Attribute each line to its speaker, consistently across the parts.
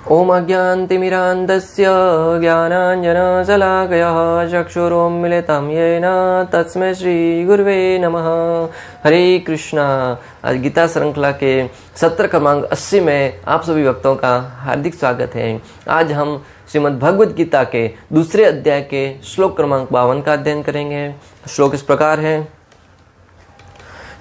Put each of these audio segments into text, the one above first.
Speaker 1: ओम अज्ञानतिमिरान्धस्य ज्ञानाञ्जनशलाकया चक्षुरुन्मीलितं येन तस्मै श्रीगुरुवे नमः। हरे कृष्णा। आज गीता श्रृंखला के सत्र क्रमांक 80 में आप सभी भक्तों का हार्दिक स्वागत है। आज हम श्रीमद् भगवद गीता के दूसरे अध्याय के श्लोक क्रमांक 52 का अध्ययन करेंगे। श्लोक इस प्रकार है।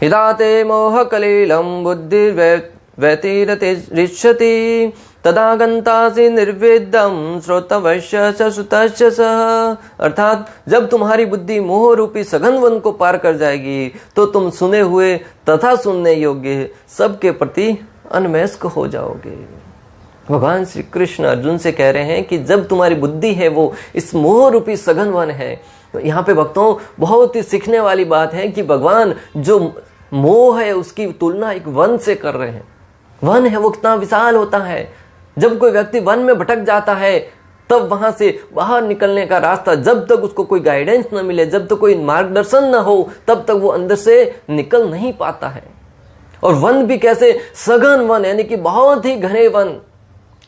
Speaker 1: यदा ते मोहकलिलं बुद्धिर्व्यतिरतिरिच्छति तदा गन्तासि निर्वेदं श्रोतवश्य च श्रुतश्च सः। अर्थात जब तुम्हारी बुद्धि मोह रूपी सघन वन को पार कर जाएगी तो तुम सुने हुए तथा सुनने योग्य सबके प्रति अन्वयस्क हो जाओगे। भगवान श्री कृष्ण अर्जुन से कह रहे हैं कि जब तुम्हारी बुद्धि है वो इस मोह रूपी सघन वन है। तो यहाँ पे भक्तों बहुत ही सीखने वाली बात है कि भगवान जो मोह है उसकी तुलना एक वन से कर रहे हैं। वन है वो कितना विशाल होता है। जब कोई व्यक्ति वन में भटक जाता है तब वहां से बाहर निकलने का रास्ता, जब तक उसको कोई गाइडेंस न मिले, जब तक कोई मार्गदर्शन न हो, तब तक वो अंदर से निकल नहीं पाता है। और वन भी कैसे? सघन वन, यानी कि बहुत ही घने वन।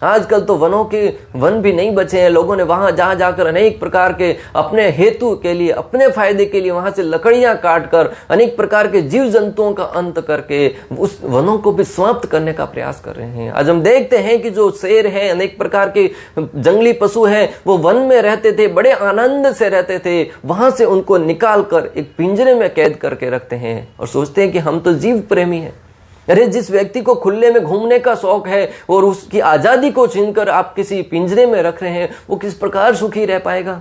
Speaker 1: आजकल तो वनों के वन भी नहीं बचे हैं। लोगों ने वहां जा जाकर अनेक प्रकार के अपने हेतु के लिए, अपने फायदे के लिए वहां से लकड़ियां काटकर अनेक प्रकार के जीव जंतुओं का अंत करके उस वनों को भी समाप्त करने का प्रयास कर रहे हैं। आज हम देखते हैं कि जो शेर है, अनेक प्रकार के जंगली पशु हैं, वो वन में रहते थे, बड़े आनंद से रहते थे। वहां से उनको निकाल कर एक पिंजरे में कैद करके रखते हैं और सोचते हैं कि हम तो जीव प्रेमी हैं। अरे जिस व्यक्ति को खुले में घूमने का शौक है और उसकी आजादी को छीनकर आप किसी पिंजरे में रख रहे हैं, वो किस प्रकार सुखी रह पाएगा?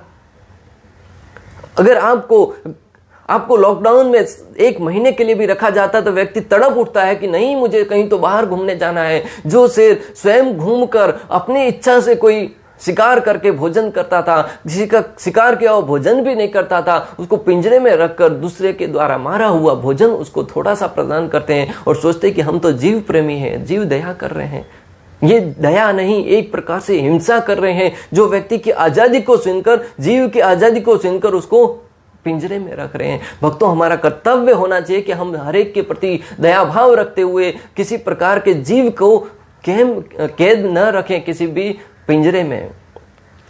Speaker 1: अगर आपको लॉकडाउन में 1 महीने के लिए भी रखा जाता तो व्यक्ति तड़प उठता है कि नहीं, मुझे कहीं तो बाहर घूमने जाना है। जो शेर स्वयं घूमकर अपनी इच्छा से कोई शिकार करके भोजन करता था, किसी का शिकार किया हुआ भोजन भी नहीं करता था, उसको पिंजरे में रखकर दूसरे के द्वारा मारा हुआ भोजन उसको थोड़ा सा प्रदान करते हैं और सोचते हैं कि हम तो जीव प्रेमी हैं, जीव दया कर रहे हैं। ये दया नहीं, एक प्रकार से हिंसा कर रहे हैं। जो व्यक्ति की आजादी को छीनकर, जीव की आजादी को छीनकर उसको पिंजरे में रख रहे हैं। भक्तों, हमारा कर्तव्य होना चाहिए कि हम हर एक के प्रति दया भाव रखते हुए किसी प्रकार के जीव को कैद न रखें किसी भी पिंजरे में।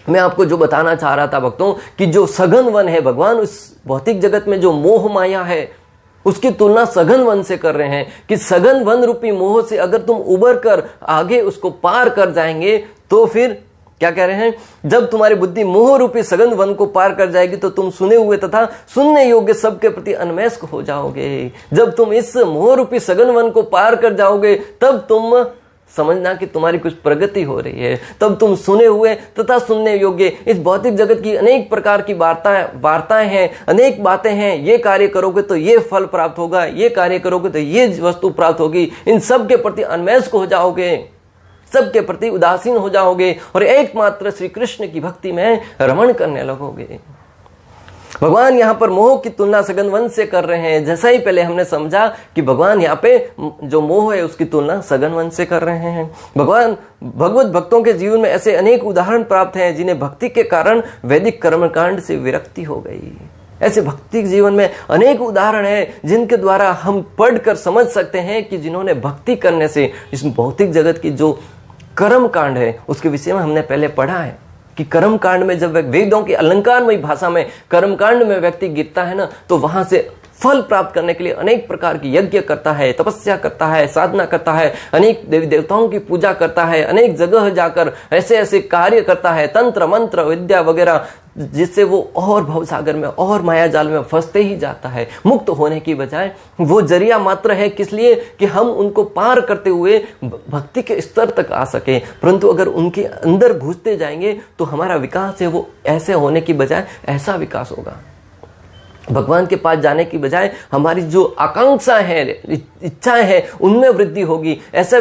Speaker 1: मैं आपको जो बताना चाह रहा था भक्तों कि जो सघन वन है, भगवान उस भौतिक जगत में जो मोह माया है उसकी तुलना सघन वन से कर रहे हैं कि सघन वन रूपी मोह से अगर तुम उबर कर आगे उसको पार कर जाएंगे तो फिर क्या कह रहे हैं? जब तुम्हारी बुद्धि मोह रूपी सघन वन को पार कर जाएगी तो तुम सुने हुए तथा सुनने योग्य सबके प्रति अन्वयस्क हो जाओगे। जब तुम इस मोह रूपी सघन वन को पार कर जाओगे तब तुम समझना कि तुम्हारी कुछ प्रगति हो रही है। तब तुम सुने हुए तथा सुनने योग्य इस भौतिक जगत की अनेक प्रकार की वार्ताएं हैं, अनेक बातें हैं। ये कार्य करोगे तो ये फल प्राप्त होगा, ये कार्य करोगे तो ये वस्तु प्राप्त होगी। इन सब के प्रति अन्वयस्क हो जाओगे, सबके प्रति उदासीन हो जाओगे और एकमात्र श्री कृष्ण की भक्ति में रमण करने लगोगे। भगवान यहाँ पर मोह की तुलना सघन वन से कर रहे हैं। जैसा ही पहले हमने समझा कि भगवान यहाँ पे जो मोह है उसकी तुलना सघन वन से कर रहे हैं। भगवान भगवत भक्तों के जीवन में ऐसे अनेक उदाहरण प्राप्त हैं जिन्हें भक्ति के कारण वैदिक कर्मकांड से विरक्ति हो गई। ऐसे भक्ति के जीवन में अनेक उदाहरण हैं जिनके द्वारा हम पढ़कर समझ सकते हैं कि जिन्होंने भक्ति करने से इस भौतिक जगत की जो कर्म कांड है उसके विषय में हमने पहले पढ़ा है कि कर्म कांड में जब वेदों की अलंकारमयी भाषा में कर्म कांड में व्यक्ति गिरता है ना, तो वहां से फल प्राप्त करने के लिए अनेक प्रकार की यज्ञ करता है, तपस्या करता है, साधना करता है, अनेक देवी देवताओं की पूजा करता है, अनेक जगह जाकर ऐसे ऐसे कार्य करता है, तंत्र मंत्र विद्या वगैरह, जिससे वो और भवसागर में और माया जाल में फंसते ही जाता है। मुक्त होने की बजाय वो जरिया मात्र है, किस लिए? कि हम उनको पार करते हुए भक्ति के स्तर तक आ सके। परंतु अगर उनके अंदर घुसते जाएंगे तो हमारा विकास है वो ऐसे होने की बजाय ऐसा विकास होगा। भगवान के पास जाने की बजाय हमारी जो आकांक्षा है, इच्छाएं हैं, उनमें वृद्धि होगी। ऐसा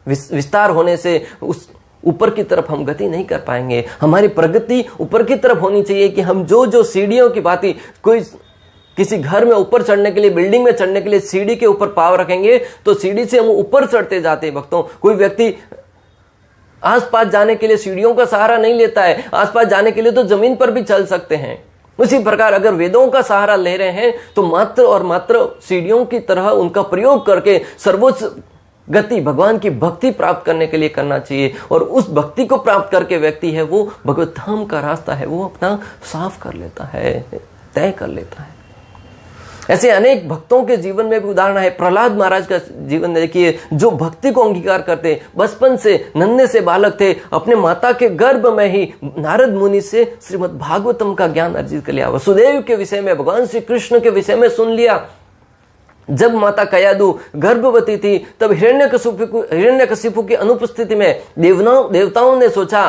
Speaker 1: विस्तार होने से उस ऊपर की तरफ हम गति नहीं कर पाएंगे। हमारी प्रगति ऊपर की तरफ होनी चाहिए कि हम जो सीढ़ियों की बातें, कोई किसी घर में ऊपर चढ़ने के लिए, बिल्डिंग में चढ़ने के लिए सीढ़ी के ऊपर पाँव रखेंगे तो सीढ़ी से हम ऊपर चढ़ते जाते हैं। भक्तों, कोई व्यक्ति आसपास जाने के लिए सीढ़ियों का सहारा नहीं लेता है, आसपास जाने के लिए तो जमीन पर भी चल सकते हैं। उसी प्रकार अगर वेदों का सहारा ले रहे हैं तो मात्र और मात्र सीढ़ियों की तरह उनका प्रयोग करके सर्वोच्च गति भगवान की भक्ति प्राप्त करने के लिए करना चाहिए, और उस भक्ति को प्राप्त करके व्यक्ति है वो भगवत धाम का रास्ता है वो अपना साफ कर लेता है, तय कर लेता है। ऐसे अनेक भक्तों के जीवन में भी उदाहरण है। प्रहलाद महाराज का जीवन देखिए, जो भक्ति को अंगीकार करते, बचपन से नन्हे से बालक थे, अपने माता के गर्भ में ही नारद मुनि से श्रीमद् भागवतम का ज्ञान अर्जित कर लिया, वसुदेव के विषय में, भगवान श्री कृष्ण के विषय में सुन लिया। जब माता कयादु गर्भवती थी तब हिरण्यकशिपु की अनुपस्थिति में देवताओं ने सोचा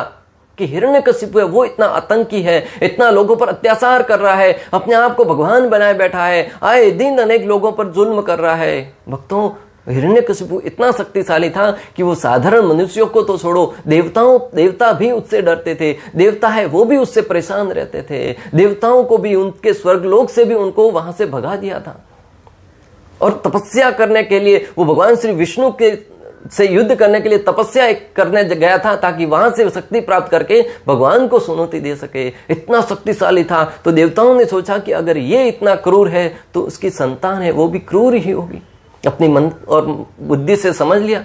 Speaker 1: कि हिरण्यकशिपु है वो इतना आतंकी है, इतना लोगों पर अत्याचार कर रहा है, अपने आप को भगवान बनाए बैठा है, आए दिन अनेक लोगों पर जुल्म कर रहा है। भक्तों, हिरण्यकशिपु इतना शक्तिशाली था कि वो साधारण मनुष्यों को तो छोड़ो, देवता भी उससे डरते थे, देवता है वो भी उससे परेशान रहते थे, देवताओं को भी, उनके स्वर्गलोक से भी उनको वहां से भगा दिया था। और तपस्या करने के लिए वो भगवान श्री विष्णु के से युद्ध करने के लिए तपस्या करने गया था, ताकि वहां से शक्ति प्राप्त करके भगवान को चुनौती दे सके। इतना शक्तिशाली था। तो देवताओं ने सोचा कि अगर ये इतना क्रूर है तो उसकी संतान है वो भी क्रूर ही होगी। अपनी मन और बुद्धि से समझ लिया।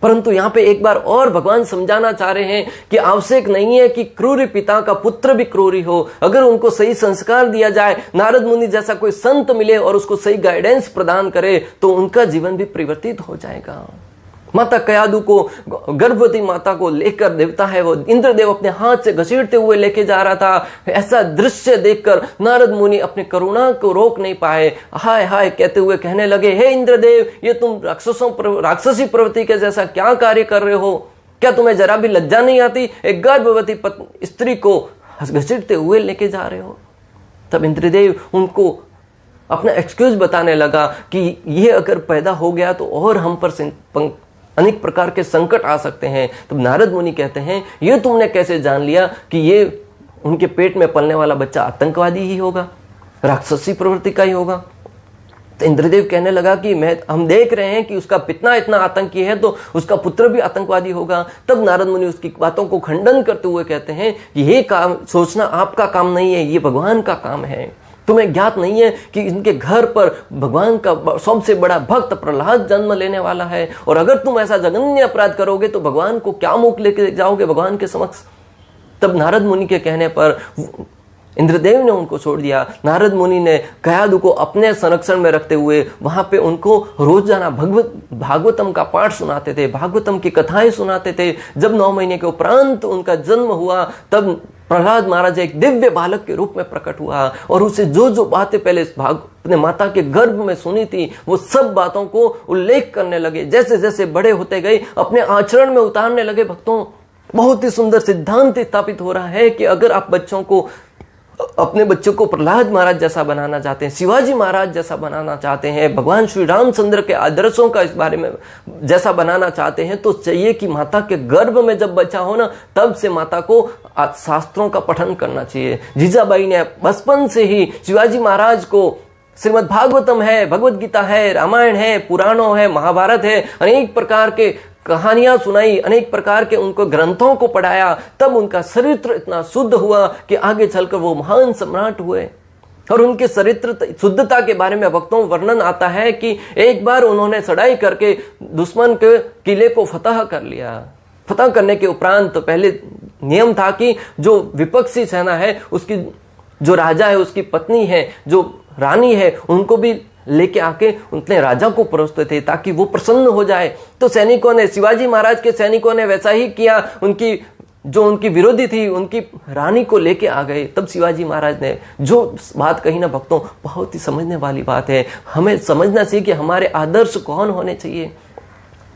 Speaker 1: परंतु यहाँ पे एक बार और भगवान समझाना चाह रहे हैं कि आवश्यक नहीं है कि क्रूर पिता का पुत्र भी क्रूरी हो। अगर उनको सही संस्कार दिया जाए, नारद मुनि जैसा कोई संत मिले और उसको सही गाइडेंस प्रदान करे, तो उनका जीवन भी परिवर्तित हो जाएगा। माता कयादु को, गर्भवती माता को लेकर देवता है वो इंद्रदेव अपने हाथ से घसीटते हुए लेके जा रहा था। ऐसा दृश्य देखकर नारद मुनि अपनी करुणा को रोक नहीं पाए, हाय हाय कहते हुए कहने लगे, हे इंद्रदेव, ये तुम राक्षसी प्रवृत्ति के जैसा क्या कार्य कर रहे हो? क्या तुम्हें जरा भी लज्जा नहीं आती? एक गर्भवती स्त्री को घसीटते हुए लेके जा रहे हो। तब इंद्रदेव उनको अपना एक्सक्यूज बताने लगा कि ये अगर पैदा हो गया तो और हम पर अनेक प्रकार के संकट आ सकते हैं। तो नारद मुनि कहते हैं, ये तुमने कैसे जान लिया कि ये उनके पेट में पलने वाला बच्चा आतंकवादी ही होगा, राक्षसी प्रवृत्ति का ही होगा? तो इंद्रदेव कहने लगा कि हम देख रहे हैं कि उसका पिता इतना आतंकी है तो उसका पुत्र भी आतंकवादी होगा। तब नारद मुनि उसकी बातों को खंडन करते हुए कहते हैं कि ये काम सोचना आपका काम नहीं है, ये भगवान का काम है। तुम्हें ज्ञात नहीं है कि इनके घर पर भगवान का सबसे बड़ा भक्त प्रहलाद जन्म लेने वाला है, और अगर तुम ऐसा जघन्य अपराध करोगे तो भगवान को क्या मुख लेके जाओगे भगवान के समक्ष? तब नारद मुनि के कहने पर इंद्रदेव ने उनको छोड़ दिया। नारद मुनि ने कयादु को अपने संरक्षण में रखते हुए वहां पे उनको रोजाना भागवतम का पाठ सुनाते थे, भागवतम की कथाएं सुनाते थे। जब 9 महीने के उपरांत उनका जन्म हुआ तब प्रहलाद महाराज एक दिव्य बालक के रूप में प्रकट हुआ, और उसे जो जो बातें पहले अपने माता के गर्भ में सुनी थी वो सब बातों को उल्लेख करने लगे। जैसे जैसे बड़े होते गए अपने आचरण में उतारने लगे। भक्तों, बहुत ही सुंदर सिद्धांत स्थापित हो रहा है कि अगर आप अपने बच्चों को प्रहलाद महाराज जैसा बनाना चाहते हैं, शिवाजी महाराज जैसा बनाना चाहते हैं, भगवान श्री रामचंद्र के आदर्शों का इस बारे में जैसा बनाना चाहते हैं, तो चाहिए कि माता के गर्भ में जब बच्चा हो ना, तब से माता को शास्त्रों का पठन करना चाहिए। जीजाबाई ने बचपन से ही शिवाजी महाराज को श्रीमद् भागवतम है, भगवद गीता है, रामायण है, पुराणों है, महाभारत है, अनेक प्रकार के कहानियां सुनाई, अनेक प्रकार के उनको ग्रंथों को पढ़ाया। तब उनका चरित्र इतना शुद्ध हुआ कि आगे चलकर वो महान सम्राट हुए। और उनके चरित्र शुद्धता के बारे में भक्तों वर्णन आता है कि एक बार उन्होंने चढ़ाई करके दुश्मन के किले को फतह कर लिया। फतह करने के उपरांत पहले नियम था कि जो विपक्षी सेना है उसकी जो राजा है, उसकी पत्नी है, जो रानी है, उनको भी लेके आके उनके राजा को परोसते थे ताकि वो प्रसन्न हो जाए। तो सैनिकों ने, शिवाजी महाराज के सैनिकों ने वैसा ही किया। उनकी विरोधी थी, उनकी रानी को लेके आ गए। तब शिवाजी महाराज ने जो बात कही ना भक्तों, बहुत ही समझने वाली बात है। हमें समझना चाहिए कि हमारे आदर्श कौन होने चाहिए।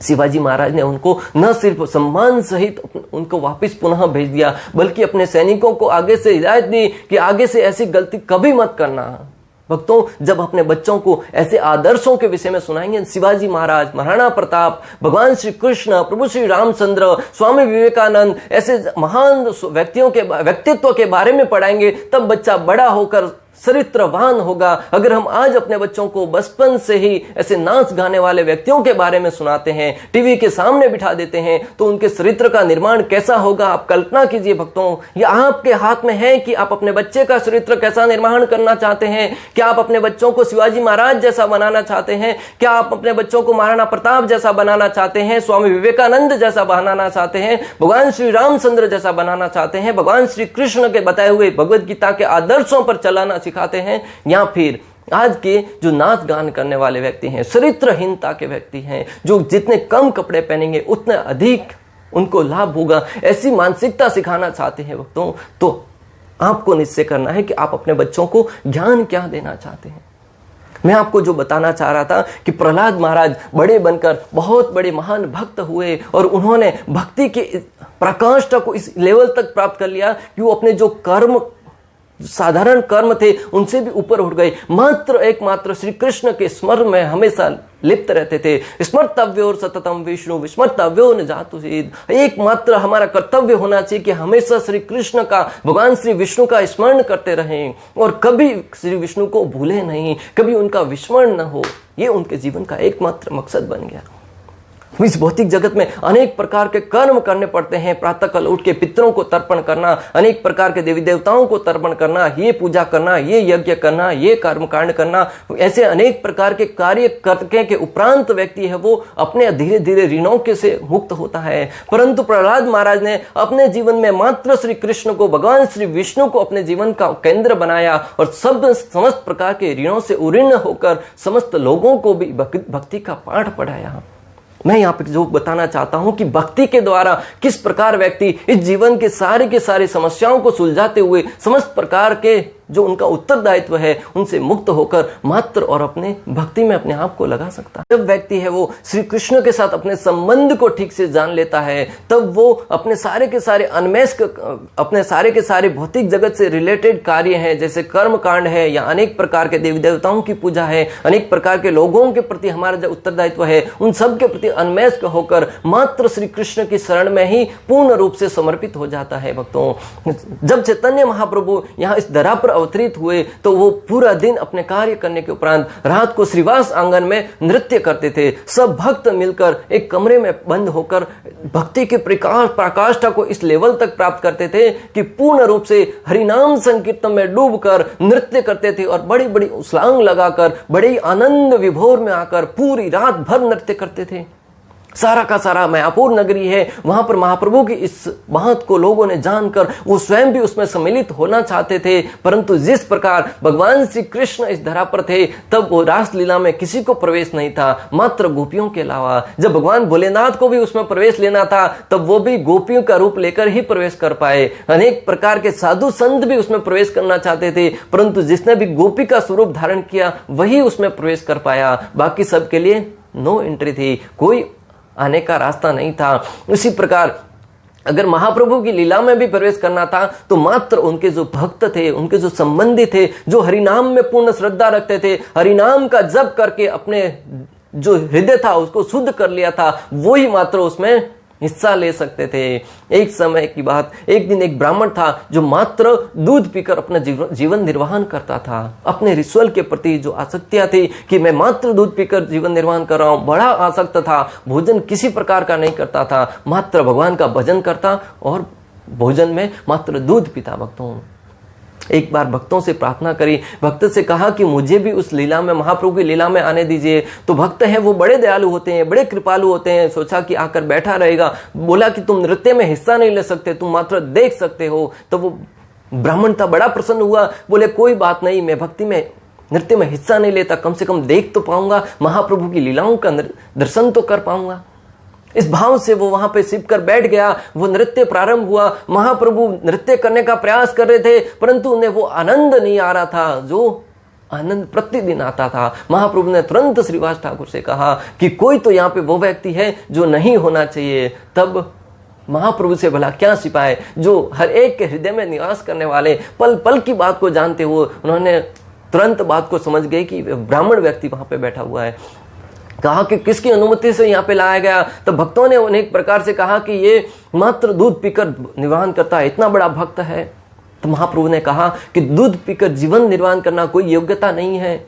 Speaker 1: शिवाजी महाराज ने उनको न सिर्फ सम्मान सहित उनको वापस पुनः भेज दिया, बल्कि अपने सैनिकों को आगे से हिदायत दी कि आगे से ऐसी गलती कभी मत करना। भक्तों, जब अपने बच्चों को ऐसे आदर्शों के विषय में सुनाएंगे, शिवाजी महाराज, महाराणा प्रताप, भगवान श्री कृष्ण, प्रभु श्री रामचंद्र, स्वामी विवेकानंद, ऐसे महान व्यक्तित्व के बारे में पढ़ाएंगे, तब बच्चा बड़ा होकर चरित्रवान होगा। अगर हम आज अपने बच्चों को बचपन से ही ऐसे नाच गाने वाले व्यक्तियों के बारे में सुनाते हैं, टीवी के सामने बिठा देते हैं, तो उनके चरित्र का निर्माण कैसा होगा आप कल्पना कीजिए भक्तों। यह आपके हाथ में है कि आप अपने बच्चे का चरित्र कैसा निर्माण करना चाहते हैं। क्या आप अपने बच्चों को शिवाजी महाराज जैसा बनाना चाहते हैं? क्या आप अपने बच्चों को महाराणा प्रताप जैसा बनाना चाहते हैं, स्वामी विवेकानंद जैसा बनाना चाहते हैं, भगवान श्री रामचंद्र जैसा बनाना चाहते हैं, भगवान श्री कृष्ण के बताए हुए भगवत गीता के आदर्शों पर चलाना सिखाते हैं, या फिर आज के जो नाच गान करने वाले व्यक्ति हैं, चरित्रहीनता के व्यक्ति हैं, जो जितने कम कपड़े पहनेंगे उतने अधिक उनको लाभ होगा, ऐसी मानसिकता सिखाना चाहते हैं भक्तों, तो आपको निश्चय करना है कि आप अपने बच्चों को ज्ञान क्या देना चाहते हैं। मैं आपको जो बताना चाह रहा था कि प्रहलाद महाराज बड़े बनकर बहुत बड़े महान भक्त हुए और उन्होंने भक्ति के प्रकाष्ठा को इस लेवल तक प्राप्त कर लिया कि वो अपने जो कर्म, साधारण कर्म थे, उनसे भी ऊपर उठ गए। मात्र एकमात्र श्री कृष्ण के स्मरण में हमेशा लिप्त रहते थे। स्मर्तव्यो सततम विष्णु विस्मर्तव्यो न जातुषीद। एकमात्र हमारा कर्तव्य होना चाहिए कि हमेशा श्री कृष्ण का, भगवान श्री विष्णु का स्मरण करते रहें और कभी श्री विष्णु को भूले नहीं, कभी उनका विस्मरण न हो। ये उनके जीवन का एकमात्र मकसद बन गया। इस भौतिक जगत में अनेक प्रकार के कर्म करने पड़ते हैं। प्रातःकाल उठ के पितरों को तर्पण करना, अनेक प्रकार के देवी देवताओं को तर्पण करना, ये पूजा करना, ये यज्ञ करना, ये कर्मकांड करना, ऐसे अनेक प्रकार के कार्य करने के उपरांत व्यक्ति है वो अपने धीरे धीरे ऋणों के से मुक्त होता है। परंतु प्रहलाद महाराज ने अपने जीवन में मात्र श्री कृष्ण को, भगवान श्री विष्णु को अपने जीवन का केंद्र बनाया और समस्त प्रकार के ऋणों से उऋण होकर समस्त लोगों को भी भक्ति का पाठ पढ़ाया। मैं यहाँ पे जो बताना चाहता हूं कि भक्ति के द्वारा किस प्रकार व्यक्ति इस जीवन के सारे समस्याओं को सुलझाते हुए समस्त प्रकार के जो उनका उत्तरदायित्व है उनसे मुक्त होकर मात्र और अपने भक्ति में अपने आप को लगा सकता है। जब व्यक्ति है वो श्री कृष्ण के साथ अपने संबंध को ठीक से जान लेता है, तब वो अपने सारे के सारे अपने सारे के सारे भौतिक जगत से रिलेटेड कार्य हैं, जैसे कर्म कांड है या अनेक प्रकार के देवी देवताओं की पूजा है, अनेक प्रकार के लोगों के प्रति हमारा जो उत्तरदायित्व है, उन सब के प्रति अन्मयस्क होकर मात्र श्री कृष्ण की शरण में ही पूर्ण रूप से समर्पित हो जाता है। भक्तों, जब चैतन्य महाप्रभु यहाँ इस धरा पर अवतरित हुए तो वो पूरा दिन अपने कार्य करने के उपरांत रात को श्रीवास आंगन में नृत्य करते थे। सब भक्त मिलकर एक कमरे में बंद होकर भक्ति के प्रकाष्ठा को इस लेवल तक प्राप्त करते थे कि पूर्ण रूप से हरिनाम संकीर्तन में डूबकर नृत्य करते थे और बड़ी बड़ी उछलांग लगाकर बड़े आनंद विभोर में आकर पूरी रात भर नृत्य करते थे। सारा का सारा मायापुर नगरी है, वहां पर महाप्रभु की इस बात को लोगों ने जानकर वो स्वयं भी उसमें सम्मिलित होना चाहते थे। परंतु जिस प्रकार भगवान श्री कृष्ण इस धरा पर थे तब वो रासलीला में किसी को प्रवेश नहीं था, मात्र गोपियों के अलावा। जब भगवान भोलेनाथ को भी उसमें प्रवेश लेना था तब वो भी गोपियों का रूप लेकर ही प्रवेश कर पाए। अनेक प्रकार के साधु संत भी उसमें प्रवेश करना चाहते थे, परंतु जिसने भी गोपी का स्वरूप धारण किया वही उसमें प्रवेश कर पाया। बाकी सबके लिए नो एंट्री थी, कोई आने का रास्ता नहीं था। इसी प्रकार अगर महाप्रभु की लीला में भी प्रवेश करना था तो मात्र उनके जो भक्त थे, उनके जो संबंधी थे, जो हरिनाम में पूर्ण श्रद्धा रखते थे, हरिनाम का जप करके अपने जो हृदय था उसको शुद्ध कर लिया था, वो ही मात्र उसमें हिस्सा ले सकते थे। एक समय की बात, एक दिन एक ब्राह्मण था जो मात्र दूध पीकर अपना जीवन निर्वाहन करता था। अपने रिचुअल के प्रति जो आसक्तियां थी कि मैं मात्र दूध पीकर जीवन निर्वाहन कर रहा हूं, बड़ा आसक्त था। भोजन किसी प्रकार का नहीं करता था, मात्र भगवान का भजन करता और भोजन में मात्र दूध पीता। भक्तों, एक बार भक्तों से प्रार्थना करी, भक्त से कहा कि मुझे भी उस लीला में, महाप्रभु की लीला में आने दीजिए। तो भक्त हैं वो बड़े दयालु होते हैं, बड़े कृपालु होते हैं। सोचा कि आकर बैठा रहेगा, बोला कि तुम नृत्य में हिस्सा नहीं ले सकते, तुम मात्र देख सकते हो। तो वो ब्राह्मण था, बड़ा प्रसन्न हुआ, बोले कोई बात नहीं, मैं भक्ति में नृत्य में हिस्सा नहीं लेता, कम से कम देख तो पाऊंगा, महाप्रभु की लीलाओं का दर्शन तो कर पाऊंगा। इस भाव से वो वहां पे सिप कर बैठ गया। वो नृत्य प्रारंभ हुआ, महाप्रभु नृत्य करने का प्रयास कर रहे थे, परंतु उन्हें वो आनंद नहीं आ रहा था जो आनंद प्रतिदिन आता था। महाप्रभु ने तुरंत श्रीवास ठाकुर से कहा कि कोई तो यहाँ पे वो व्यक्ति है जो नहीं होना चाहिए। तब महाप्रभु से भला क्या सिपाए, जो हर एक के हृदय में निवास करने वाले, पल पल की बात को जानते हुए उन्होंने तुरंत बात को समझ गए कि ब्राह्मण व्यक्ति वहां पे बैठा हुआ है। कहा कि किसकी अनुमति से यहाँ पे लाया गया? तो भक्तों ने अनेक प्रकार से कहा कि ये मात्र दूध पीकर निर्वाहन करता है, इतना बड़ा भक्त है। तो महाप्रभु ने कहा कि दूध पीकर जीवन निर्वाह करना कोई योग्यता नहीं है।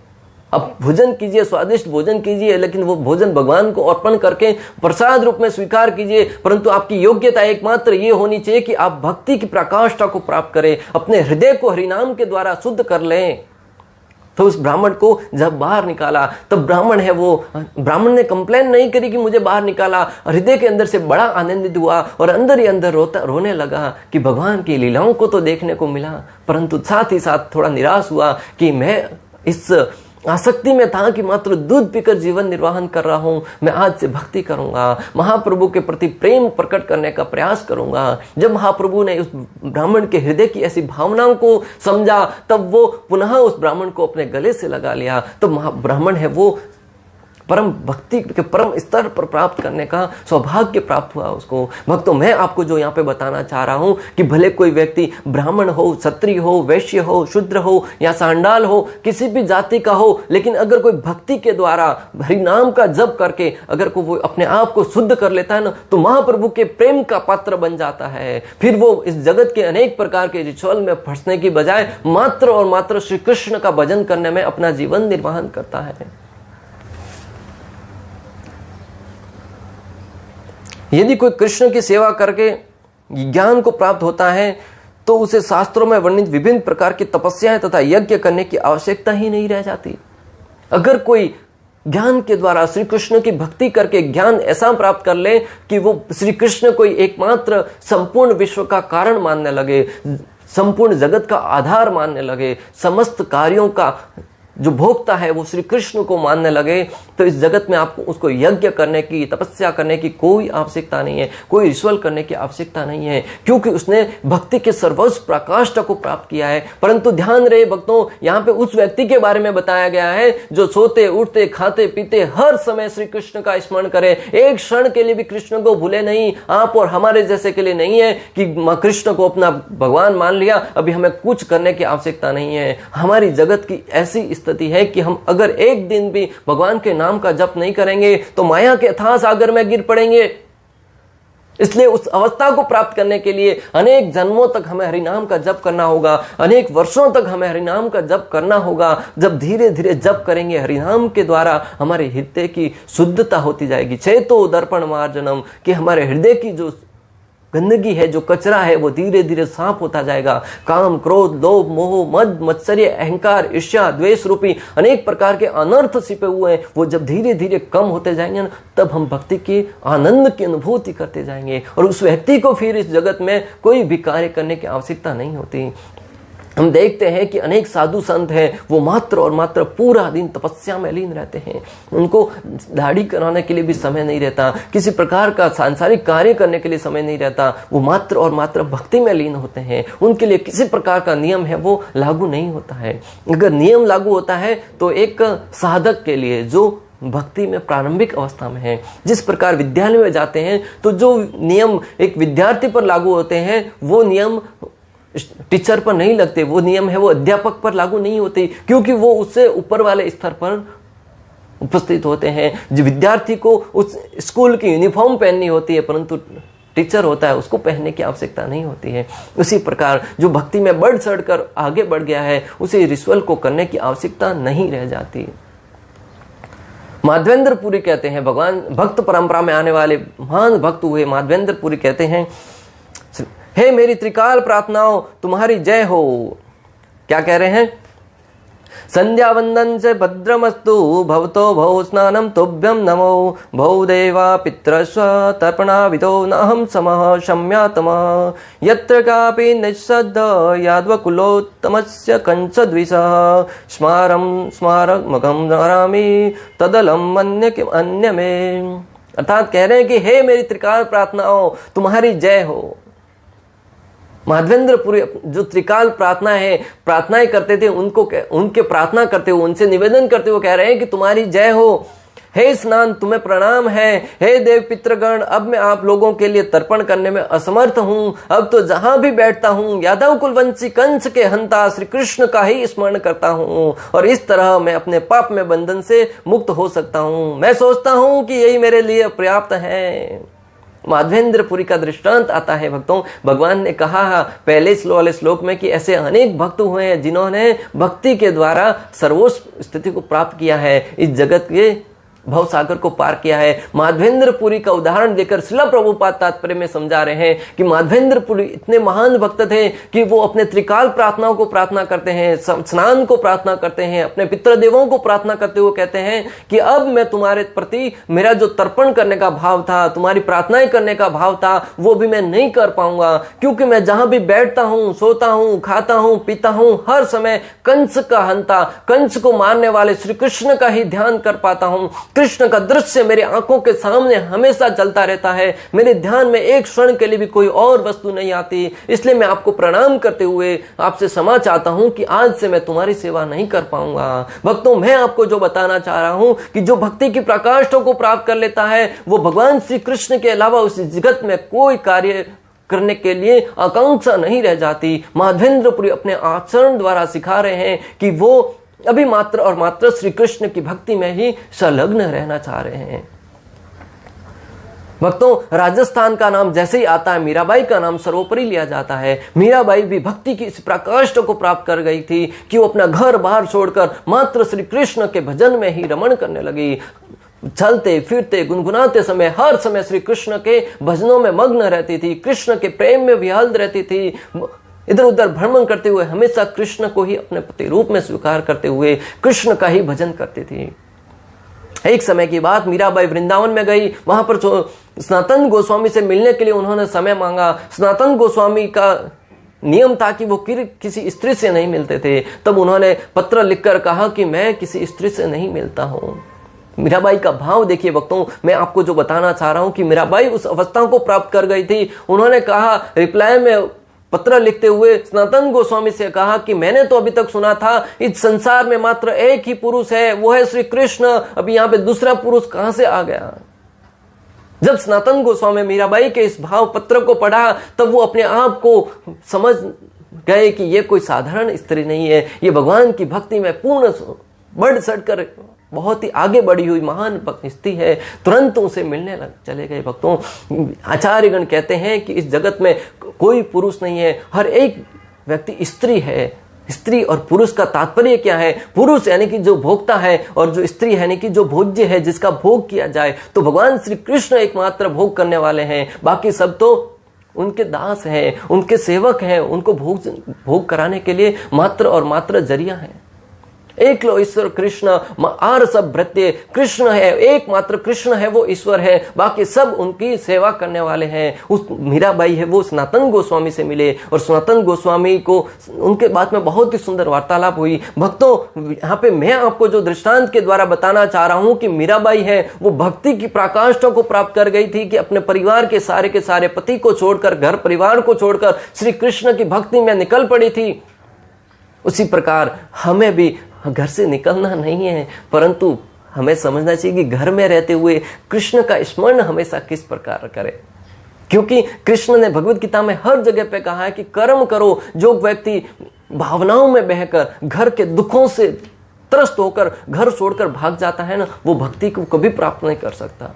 Speaker 1: अब भोजन कीजिए, स्वादिष्ट भोजन कीजिए, लेकिन वो भोजन भगवान को अर्पण करके प्रसाद रूप में स्वीकार कीजिए। परंतु आपकी योग्यता एकमात्र ये होनी चाहिए कि आप भक्ति की प्रकाष्ठा को प्राप्त करें, अपने हृदय को हरिनाम के द्वारा शुद्ध कर लें। तो उस ब्राह्मण को जब बाहर निकाला, तब ब्राह्मण ने कंप्लेन नहीं करी कि मुझे बाहर निकाला, हृदय के अंदर से बड़ा आनंदित हुआ और अंदर ही अंदर रोने लगा कि भगवान की लीलाओं को तो देखने को मिला, परंतु साथ ही साथ थोड़ा निराश हुआ कि मैं इस आसक्ति में था कि मात्र दूध पीकर जीवन निर्वाहन कर रहा हूं। मैं आज से भक्ति करूंगा, महाप्रभु के प्रति प्रेम प्रकट करने का प्रयास करूंगा। जब महाप्रभु ने उस ब्राह्मण के हृदय की ऐसी भावनाओं को समझा, तब वो पुनः उस ब्राह्मण को अपने गले से लगा लिया। तो ब्राह्मण है वो परम भक्ति के परम स्तर पर प्राप्त करने का सौभाग्य प्राप्त हुआ उसको। भक्तों, मैं आपको जो यहाँ पे बताना चाह रहा हूँ कि भले कोई व्यक्ति ब्राह्मण हो, क्षत्रिय हो, वैश्य हो, शूद्र हो या सांडाल हो, किसी भी जाति का हो, लेकिन अगर कोई भक्ति के द्वारा हरिनाम का जप करके अगर को वो अपने आप को शुद्ध कर लेता है ना, तो महाप्रभु के प्रेम का पात्र बन जाता है। फिर वो इस जगत के अनेक प्रकार के रिचुअल में फंसने की बजाय मात्र और मात्र श्री कृष्ण का भजन करने में अपना जीवन निर्वाहन करता है। यदि कोई कृष्ण की सेवा करके ज्ञान को प्राप्त होता है, तो उसे शास्त्रों में वर्णित विभिन्न प्रकार की तपस्याएं तथा यज्ञ करने की आवश्यकता ही नहीं रह जाती। अगर कोई ज्ञान के द्वारा श्री कृष्ण की भक्ति करके ज्ञान ऐसा प्राप्त कर ले कि वो श्री कृष्ण को एकमात्र संपूर्ण विश्व का कारण मानने लगे, संपूर्ण जगत का आधार मानने लगे, समस्त कार्यों का जो भोक्ता है वो श्री कृष्ण को मानने लगे, तो इस जगत में आपको उसको यज्ञ करने की, तपस्या करने की कोई आवश्यकता नहीं है, कोई रिचुअल करने की आवश्यकता नहीं है, क्योंकि उसने भक्ति के सर्वोच्च प्रकाष्ठा को प्राप्त किया है। परंतु ध्यान रहे भक्तों, यहाँ पे उस व्यक्ति के बारे में बताया गया है जो सोते उठते खाते पीते हर समय श्री कृष्ण का स्मरण करे, एक क्षण के लिए भी कृष्ण को भूले नहीं। आप और हमारे जैसे के लिए नहीं है कि कृष्ण को अपना भगवान मान लिया, अभी हमें कुछ करने की आवश्यकता नहीं है। हमारी जगत की ऐसी स्थिति है कि हम अगर एक दिन भी भगवान के नाम का जप नहीं करेंगे तो माया के अथाह सागर में गिर पड़ेंगे। इसलिए उस अवस्था को प्राप्त करने के लिए अनेक जन्मों तक हमें हरिनाम का जप करना होगा, अनेक वर्षों तक हमें हरिनाम का जप करना होगा। जब धीरे धीरे जप करेंगे हरिनाम के द्वारा हमारे हृदय की शुद्धता होती जाएगी। चेतो दर्पण मार्जनम, कि हमारे हृदय की जो गंदगी है, जो कचरा है, वो धीरे धीरे साफ होता जाएगा। काम, क्रोध, लोभ, मोह, मद, मत्सर्य, अहंकार, ईर्ष्या, द्वेष रूपी अनेक प्रकार के अनर्थ छिपे हुए हैं, वो जब धीरे धीरे कम होते जाएंगे ना, तब हम भक्ति के आनंद की अनुभूति करते जाएंगे और उस व्यक्ति को फिर इस जगत में कोई भी कार्य करने की आवश्यकता नहीं होती। हम देखते हैं कि अनेक साधु संत हैं, वो मात्र और मात्र पूरा दिन तपस्या में लीन रहते हैं। उनको दाढ़ी कराने के लिए भी समय नहीं रहता, किसी प्रकार का सांसारिक कार्य करने के लिए समय नहीं रहता। वो मात्र और मात्र भक्ति में लीन होते हैं। उनके लिए किसी प्रकार का नियम है वो लागू नहीं होता है। अगर नियम लागू होता है तो एक साधक के लिए जो भक्ति में प्रारंभिक अवस्था में है, जिस प्रकार विद्यालय में जाते हैं तो जो नियम एक विद्यार्थी पर लागू होते हैं वो नियम टीचर पर नहीं लगते, वो नियम है वो अध्यापक पर लागू नहीं होते, क्योंकि वो उससे ऊपर वाले स्तर पर उपस्थित होते हैं। जो विद्यार्थी को उस स्कूल की यूनिफॉर्म पहननी होती है, परंतु टीचर होता है उसको पहनने की आवश्यकता नहीं होती है। उसी प्रकार जो भक्ति में बढ़ चढ़ कर आगे बढ़ गया है, उसे रिचुअल को करने की आवश्यकता नहीं रह जाती। माधवेंद्र पुरी कहते हैं, भगवान भक्त परंपरा में आने वाले महान भक्त हुए माधवेंद्र पुरी कहते हैं, हे मेरी त्रिकाल प्रार्थनाओं तुम्हारी जय हो। क्या कह रहे हैं? संध्या वंदन से भद्रमस्तु भवतो भव स्नानम तुभ्यम नमो भव देवा पितृस्व तर्पणावितो नाहं समः शम्यातमः यत्र कापि निःशब्द यादवकुलोत्तमस्य कंसद्विषः स्मारकमघं नरामि तदलं मन्य किम अन्य में। अर्थात कह रहे हैं कि हे मेरी त्रिकाल प्रार्थनाओं तुम्हारी जय हो। माधवेंद्र पुरी जो त्रिकाल प्रार्थना है, प्रार्थनाएं करते थे, उनके प्रार्थना करते हुए, उनसे निवेदन करते हुए कह रहे हैं कि तुम्हारी जय हो। हे स्नान तुम्हें प्रणाम है। हे देव पितृगण, अब मैं आप लोगों के लिए तर्पण करने में असमर्थ हूँ। अब तो जहां भी बैठता हूँ यादव कुलवंशी कंस के हंता श्री कृष्ण का ही स्मरण करता हूँ और इस तरह मैं अपने पाप में बंधन से मुक्त हो सकता हूँ। मैं सोचता हूँ कि यही मेरे लिए पर्याप्त है। माधवेंद्रपुरी का दृष्टांत आता है भक्तों। भगवान ने कहा पहले वाले श्लोक में कि ऐसे अनेक भक्त हुए हैं जिन्होंने भक्ति के द्वारा सर्वोच्च स्थिति को प्राप्त किया है, इस जगत के भव सागर को पार किया है। माधवेंद्रपुरी का उदाहरण देकर श्रील प्रभुपाद तात्पर्य में समझा रहे हैं कि माधवेंद्रपुरी इतने महान भक्त थे कि वो अपने त्रिकाल प्रार्थनाओं को प्रार्थना करते हैं, स्नान को प्रार्थना करते हैं, अपने पितृदेवों को प्रार्थना करते हुए कहते हैं कि अब मैं तुम्हारे प्रति मेरा जो तर्पण करने का भाव था, तुम्हारी प्रार्थनाएं करने का भाव था, वो भी मैं नहीं कर पाऊंगा, क्योंकि मैं जहां भी बैठता हूं, सोता हूं, खाता हूं, पीता हूं, हर समय कंस का हंता, कंस को मारने वाले श्री कृष्ण का ही ध्यान कर पाता हूं। कृष्ण का दृश्य मेरी आंखों के सामने हमेशा चलता रहता है, मेरे ध्यान में एक क्षण के लिए भी कोई और वस्तु नहीं आती। इसलिए मैं आपको प्रणाम करते हुए आपसे क्षमा चाहता हूं कि आज से मैं तुम्हारी सेवा नहीं कर पाऊंगा। भक्तों, मैं आपको जो बताना चाह रहा हूं कि जो भक्ति की प्रकाष्ठों को प्राप्त कर लेता है वो भगवान श्री कृष्ण के अलावा उस जगत में कोई कार्य करने के लिए आकांक्षा नहीं रह जाती। माधवेंद्रपुरी अपने आचरण द्वारा सिखा रहे हैं कि वो अभी मात्र और मात्र श्री कृष्ण की भक्ति में ही संलग्न रहना चाह रहे हैं। भक्तों, राजस्थान का नाम जैसे ही आता है मीराबाई का नाम सर्वोपरि लिया जाता है। मीराबाई भी भक्ति की इस प्रकाष्ठ को प्राप्त कर गई थी कि वो अपना घर बाहर छोड़कर मात्र श्री कृष्ण के भजन में ही रमण करने लगी। चलते फिरते गुनगुनाते समय हर समय श्री कृष्ण के भजनों में मग्न रहती थी, कृष्ण के प्रेम में विह्वल रहती थी, इधर उधर भ्रमण करते हुए हमेशा कृष्ण को ही अपने पति रूप में स्वीकार करते हुए कृष्ण का ही भजन करती थी। एक समय की बात, मीराबाई वृंदावन में गई, वहां पर सनातन गोस्वामी से मिलने के लिए उन्होंने समय मांगा। सनातन गोस्वामी का नियम था कि वो किसी स्त्री से नहीं मिलते थे। तब उन्होंने पत्र लिखकर कहा कि मैं किसी स्त्री से नहीं मिलता हूं। मीराबाई का भाव देखिए भक्तों, मैं आपको जो बताना चाह रहा हूं कि मीराबाई उस अवस्था को प्राप्त कर गई थी। उन्होंने कहा, रिप्लाई में पत्र लिखते हुए सनातन गोस्वामी से कहा कि मैंने तो अभी तक सुना था इस संसार में मात्र एक ही पुरुष है, वो है श्री कृष्ण, अभी यहां पे दूसरा पुरुष कहां से आ गया। जब सनातन गोस्वामी मीराबाई के इस भाव पत्र को पढ़ा तब वो अपने आप को समझ गए कि ये कोई साधारण स्त्री नहीं है, ये भगवान की भक्ति में पूर्ण बढ़ चढ़कर बहुत ही आगे बढ़ी हुई महान स्त्री है। तुरंत उसे मिलने चले गए। भक्तों, आचार्यगण कहते हैं कि इस जगत में कोई पुरुष नहीं है, हर एक व्यक्ति स्त्री है। स्त्री और पुरुष का तात्पर्य क्या है? पुरुष यानी कि जो भोगता है और जो स्त्री यानी कि जो भोज्य है, जिसका भोग किया जाए। तो भगवान श्री कृष्ण एकमात्र भोग करने वाले हैं, बाकी सब तो उनके दास हैं, उनके सेवक हैं, उनको भोग कराने के लिए मात्र और मात्र जरिया है। एकलो ईश्वर कृष्ण आर सब भृत्य, कृष्ण है, एकमात्र कृष्ण है, वो ईश्वर है, बाकी सब उनकी सेवा करने वाले हैं। उस मीराबाई है वो सनातन गोस्वामी से मिले और सनातन गोस्वामी को उनके बाद में बहुत ही सुंदर वार्तालाप हुई। भक्तों, यहाँ पे मैं आपको जो दृष्टांत के द्वारा बताना चाह रहा हूं कि मीराबाई है वो भक्ति की प्रकाष्ठों को प्राप्त कर गई थी कि अपने परिवार के सारे पति को छोड़कर, घर परिवार को छोड़कर श्री कृष्ण की भक्ति में निकल पड़ी थी। उसी प्रकार हमें भी घर से निकलना नहीं है, परंतु हमें समझना चाहिए कि घर में रहते हुए कृष्ण का स्मरण हमेशा किस प्रकार करें, क्योंकि कृष्ण ने भगवत गीता में हर जगह पे कहा है कि कर्म करो। जो व्यक्ति भावनाओं में बहकर घर के दुखों से त्रस्त होकर घर छोड़कर भाग जाता है ना, वो भक्ति को कभी प्राप्त नहीं कर सकता।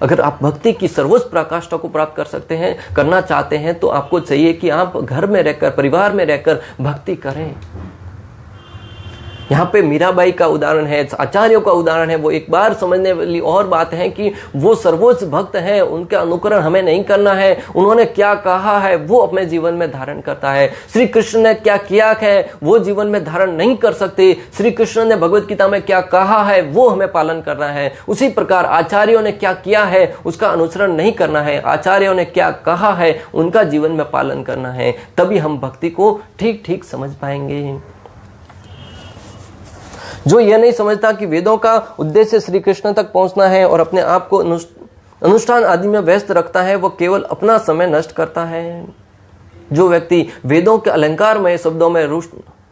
Speaker 1: अगर आप भक्ति की सर्वोच्च प्रकाष्ठा को प्राप्त कर सकते हैं, करना चाहते हैं, तो आपको चाहिए कि आप घर में रहकर, परिवार में रहकर भक्ति करें। यहाँ पे मीराबाई का उदाहरण है, आचार्यों का उदाहरण है। वो एक बार समझने वाली और बात है कि वो सर्वोच्च भक्त हैं, उनका अनुकरण हमें नहीं करना है। उन्होंने क्या कहा है वो अपने जीवन में धारण करता है। श्री कृष्ण ने क्या किया है वो जीवन में धारण नहीं कर सकते। श्री कृष्ण ने भगवत गीता में क्या कहा है वो हमें पालन करना है। उसी प्रकार आचार्यों ने क्या किया है उसका अनुसरण नहीं करना है। आचार्यों ने क्या कहा है उनका जीवन में पालन करना है, तभी हम भक्ति को ठीक ठीक समझ पाएंगे। जो यह नहीं समझता कि वेदों का उद्देश्य श्री कृष्ण तक पहुंचना है और अपने आप को अनुष्ठान आदि में व्यस्त रखता है, वो केवल अपना समय नष्ट करता है। जो व्यक्ति वेदों के अलंकारमय शब्दों में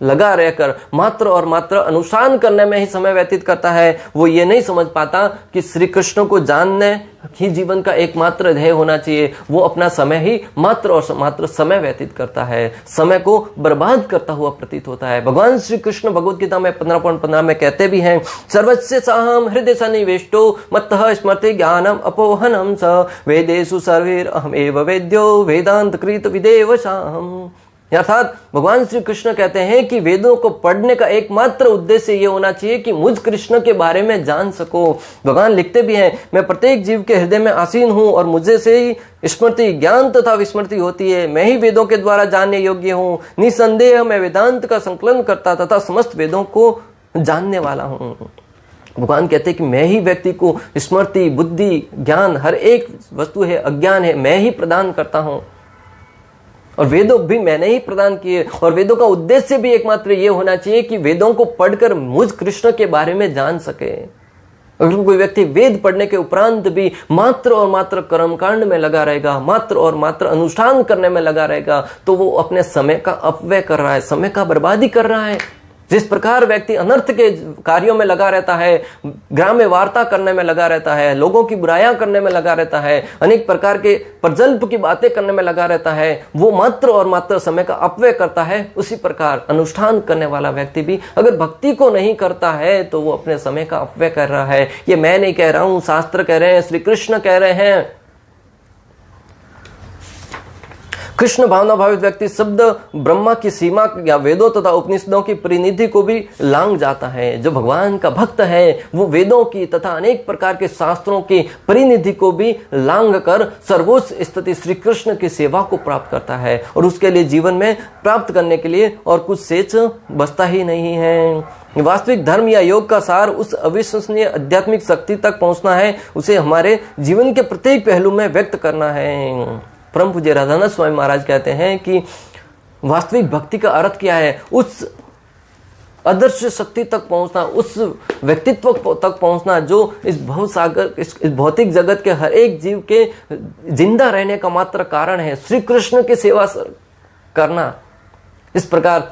Speaker 1: लगा रहकर मात्र और मात्र अनुष्ठान करने में ही समय व्यतीत करता है, वो ये नहीं समझ पाता कि श्री कृष्ण को जानने ही जीवन का एकमात्र ध्येय होना चाहिए। वो अपना समय ही मात्र और मात्र समय व्यतीत करता है, समय को बर्बाद करता हुआ प्रतीत होता है। भगवान श्री कृष्ण भगवत गीता में 15.15 में कहते भी हैं, सर्वस्य साहम हृदय सन्निविष्टो मत्तः स्मृति ज्ञानम अपोहनम स वेदेषु सर्वैर अहमेव वेद्यो वेदांत कृत विदेवशाम। अर्थात भगवान श्री कृष्ण कहते हैं कि वेदों को पढ़ने का एकमात्र उद्देश्य ये होना चाहिए कि मुझ कृष्ण के बारे में जान सको। भगवान लिखते भी हैं, मैं प्रत्येक जीव के हृदय में आसीन हूं और मुझे से ही स्मृति ज्ञान तथा विस्मृति होती है। मैं ही वेदों के द्वारा जानने योग्य हूं। निसंदेह मैं वेदांत का संकलन करता तथा समस्त वेदों को जानने वाला हूं। भगवान कहते हैं कि मैं ही व्यक्ति को स्मृति, बुद्धि, ज्ञान, हर एक वस्तु है, अज्ञान है, मैं ही प्रदान करता हूं और वेदों भी मैंने ही प्रदान किए। और वेदों का उद्देश्य भी एकमात्र ये होना चाहिए कि वेदों को पढ़कर मुझ कृष्ण के बारे में जान सके। अगर कोई व्यक्ति वेद पढ़ने के उपरांत भी मात्र और मात्र कर्मकांड में लगा रहेगा, मात्र और मात्र अनुष्ठान करने में लगा रहेगा, तो वो अपने समय का अपव्यय कर रहा है, समय का बर्बादी कर रहा है। जिस प्रकार व्यक्ति अनर्थ के कार्यों में लगा रहता है, ग्राम्य वार्ता करने में लगा रहता है, लोगों की बुराइयां करने में लगा रहता है, अनेक प्रकार के प्रजल्प की बातें करने में लगा रहता है, वो मात्र और मात्र समय का अपव्यय करता है। उसी प्रकार अनुष्ठान करने वाला व्यक्ति भी अगर भक्ति को नहीं करता है तो वो अपने समय का अपव्यय कर रहा है। ये मैं नहीं कह रहा हूं, शास्त्र कह रहे हैं, श्री कृष्ण कह रहे हैं। कृष्ण भावना भावित व्यक्ति शब्द ब्रह्मा की सीमा या वेदों तथा उपनिषदों की परिनिधि को भी लांग जाता है। जो भगवान का भक्त है वो वेदों की तथा अनेक प्रकार के शास्त्रों की परिनिधि को भी लांग कर सर्वोच्च स्थिति श्री कृष्ण की सेवा को प्राप्त करता है और उसके लिए जीवन में प्राप्त करने के लिए और कुछ शेष बचता ही नहीं है। वास्तविक धर्म या योग का सार उस अविश्वसनीय आध्यात्मिक शक्ति तक पहुंचना है, उसे हमारे जीवन के प्रत्येक पहलू में व्यक्त करना है। परम पूज्य राधानाथ स्वामी महाराज कहते हैं कि वास्तविक भक्ति का अर्थ क्या है? उस आदर्श शक्ति तक पहुंचना, उस व्यक्तित्व तक पहुंचना जो इस भवसागर, इस भौतिक जगत के हर एक जीव के जिंदा रहने का मात्र कारण है, श्री कृष्ण की सेवा करना। इस प्रकार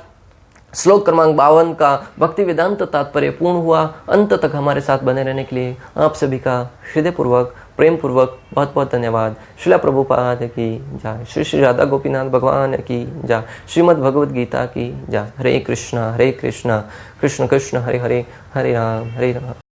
Speaker 1: श्लोक क्रमांक 52 का भक्ति वेदांत तात्पर्य पूर्ण हुआ। अंत तक हमारे साथ बने रहने के लिए आप सभी का हृदयपूर्वक, प्रेम पूर्वक बहुत बहुत धन्यवाद। श्रील प्रभुपाद की जय, श्री श्री राधा गोपीनाथ भगवान की जय, श्रीमद् भगवद गीता की जय। हरे कृष्णा कृष्ण कृष्ण हरे हरे, हरे राम